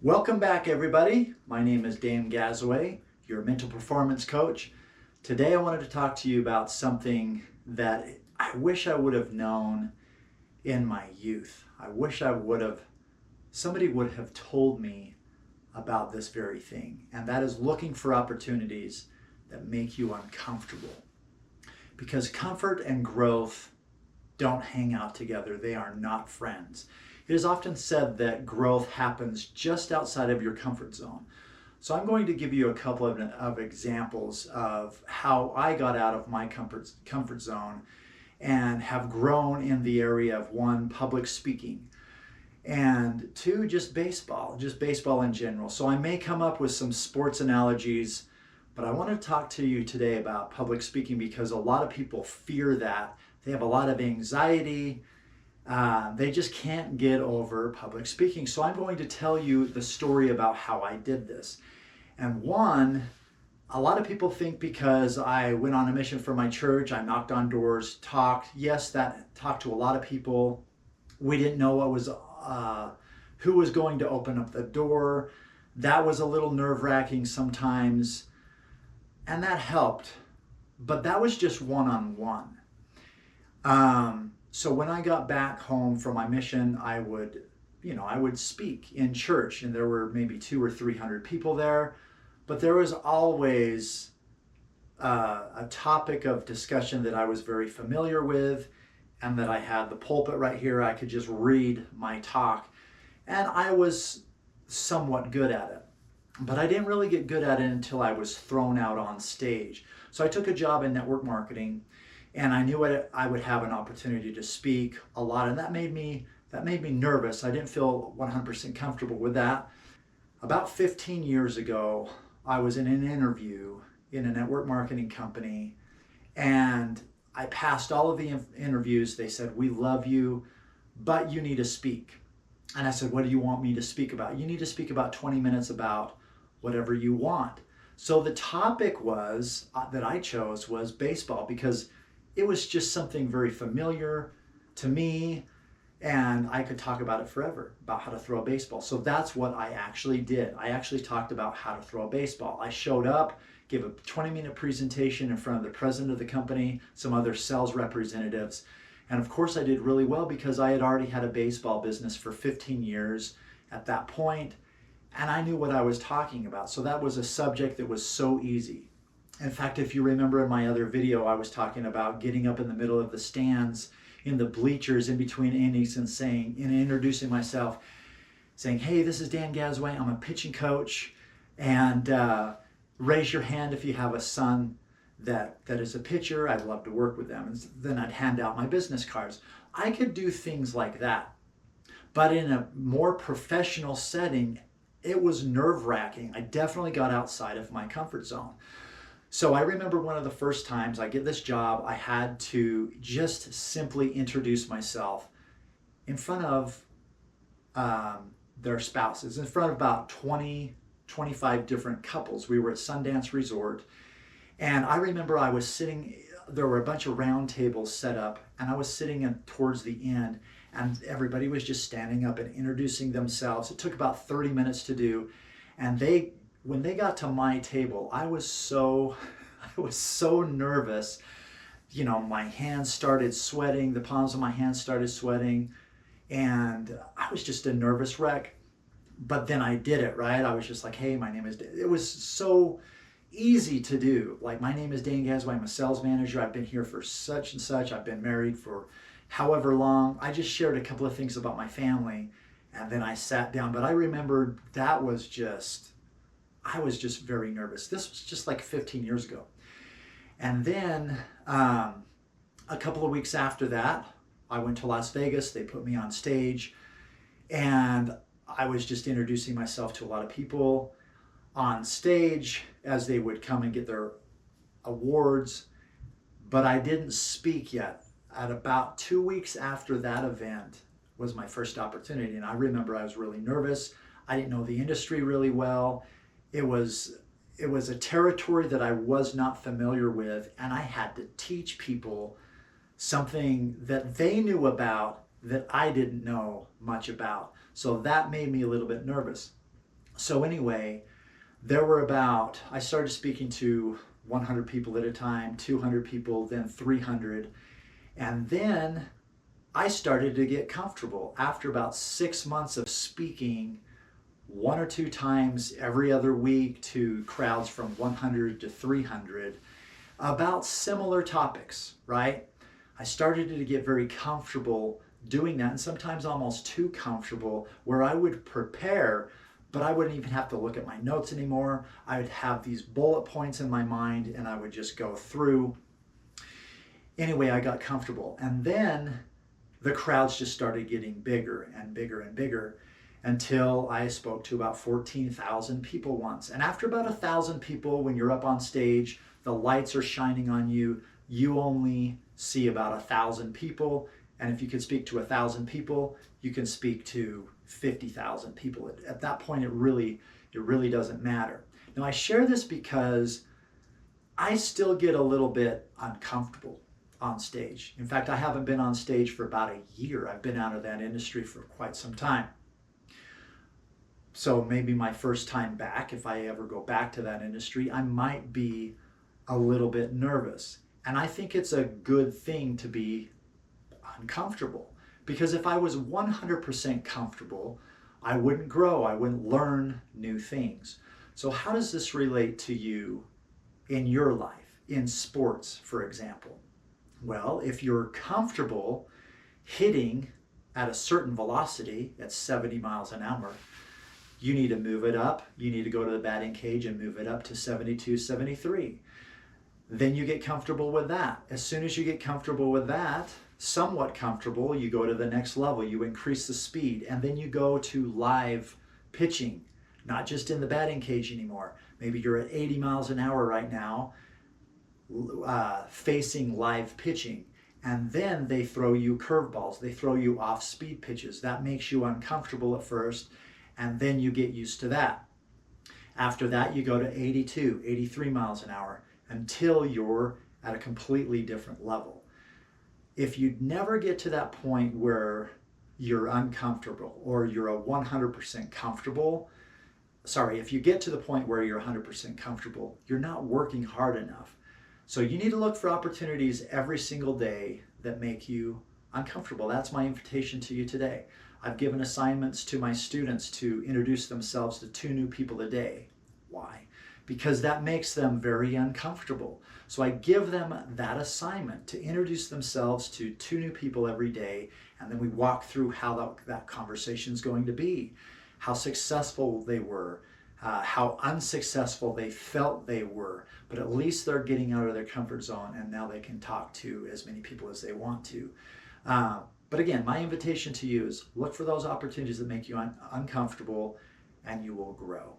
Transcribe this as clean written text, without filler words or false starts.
Welcome back, everybody. My name is Dan Gazaway, your mental performance coach. Today, I wanted to talk to you about something that I wish I would have known in my youth. I wish somebody would have told me about this very thing, and that is looking for opportunities that make you uncomfortable. Because comfort and growth don't hang out together, they are not friends. It is often said that growth happens just outside of your comfort zone. So I'm going to give you a couple of examples of how I got out of my comfort zone and have grown in the area of one, public speaking, and two, just baseball in general. So I may come up with some sports analogies, but I want to talk to you today about public speaking because a lot of people fear that. They have a lot of anxiety. They just can't get over public speaking. So I'm going to tell you the story about how I did this. And one, a lot of people think because I went on a mission for my church, I knocked on doors, talked. Yes, that talked to a lot of people. We didn't know who was going to open up the door. That was a little nerve-wracking sometimes, and that helped. But that was just one-on-one. So when I got back home from my mission, I would speak in church, and there were maybe 200 or 300 people there, but there was always a topic of discussion that I was very familiar with, and that I had the pulpit right here. I could just read my talk, and I was somewhat good at it. But I didn't really get good at it until I was thrown out on stage. So I took a job in network marketing, and I knew I would have an opportunity to speak a lot, and that made me nervous. I didn't feel 100% comfortable with that. About 15 years ago, I was in an interview in a network marketing company, and I passed all of the interviews. They said, "We love you, but you need to speak." And I said, "What do you want me to speak about?" "You need to speak about 20 minutes about whatever you want." So the topic that I chose was baseball, because it was just something very familiar to me, and I could talk about it forever, about how to throw a baseball. So that's what I actually did. I actually talked about how to throw a baseball. I showed up, gave a 20-minute presentation in front of the president of the company, some other sales representatives, and of course I did really well because I had already had a baseball business for 15 years at that point, and I knew what I was talking about. So that was a subject that was so easy. In fact, if you remember in my other video, I was talking about getting up in the middle of the stands, in the bleachers, in between innings, and introducing myself, saying, "Hey, this is Dan Gazaway. I'm a pitching coach, and raise your hand if you have a son that is a pitcher. I'd love to work with them." And then I'd hand out my business cards. I could do things like that. But in a more professional setting, it was nerve-wracking. I definitely got outside of my comfort zone. So I remember one of the first times I get this job, I had to just simply introduce myself in front of their spouses, in front of about 25 different couples. We were at Sundance Resort, and I remember I was sitting, there were a bunch of round tables set up, and I was sitting towards the end, and everybody was just standing up and introducing themselves. It took about 30 minutes to do, and when they got to my table, I was so nervous. My hands started sweating, the palms of my hands started sweating, and I was just a nervous wreck. But then I did it, right? I was just like, "Hey, my name is..." It was so easy to do. Like, "My name is Dan Gazaway. I'm a sales manager. I've been here for such and such. I've been married for however long." I just shared a couple of things about my family, and then I sat down. But I remembered I was just very nervous. This was just like 15 years ago. And then a couple of weeks after that, I went to Las Vegas. They put me on stage, and I was just introducing myself to a lot of people on stage as they would come and get their awards. But I didn't speak yet. At about 2 weeks after that event was my first opportunity. And I remember I was really nervous. I didn't know the industry really well. It was a territory that I was not familiar with, and I had to teach people something that they knew about that I didn't know much about. So that made me a little bit nervous. So anyway, I started speaking to 100 people at a time, 200 people, then 300. And then I started to get comfortable. After about 6 months of speaking one or two times every other week to crowds from 100 to 300 about similar topics, right? I started to get very comfortable doing that, and sometimes almost too comfortable, where I would prepare, but I wouldn't even have to look at my notes anymore. I would have these bullet points in my mind and I would just go through. Anyway, I got comfortable. And then the crowds just started getting bigger and bigger and bigger until I spoke to about 14,000 people once. And after about 1,000 people, when you're up on stage, the lights are shining on you, you only see about 1,000 people. And if you could speak to 1,000 people, you can speak to 50,000 people. At that point, it really doesn't matter. Now, I share this because I still get a little bit uncomfortable on stage. In fact, I haven't been on stage for about a year. I've been out of that industry for quite some time. So maybe my first time back, if I ever go back to that industry, I might be a little bit nervous. And I think it's a good thing to be uncomfortable, because if I was 100% comfortable, I wouldn't grow, I wouldn't learn new things. So how does this relate to you in your life, in sports, for example? Well, if you're comfortable hitting at a certain velocity, at 70 miles an hour, you need to move it up. You need to go to the batting cage and move it up to 72, 73. Then you get comfortable with that. As soon as you get comfortable with that, somewhat comfortable, you go to the next level. You increase the speed, and then you go to live pitching, not just in the batting cage anymore. Maybe you're at 80 miles an hour right now, facing live pitching. And then they throw you curveballs. They throw you off-speed pitches. That makes you uncomfortable at first, and then you get used to that. After that, you go to 82, 83 miles an hour until you're at a completely different level. If you never get to that point where you're uncomfortable or you're a 100% comfortable, if you get to the point where you're 100% comfortable, you're not working hard enough. So you need to look for opportunities every single day that make you uncomfortable. That's my invitation to you today. I've given assignments to my students to introduce themselves to 2 new people a day. Why? Because that makes them very uncomfortable. So I give them that assignment to introduce themselves to 2 new people every day, and then we walk through how that conversation is going to be, how successful they were, how unsuccessful they felt they were, but at least they're getting out of their comfort zone, and now they can talk to as many people as they want to. But again, my invitation to you is look for those opportunities that make you uncomfortable, and you will grow.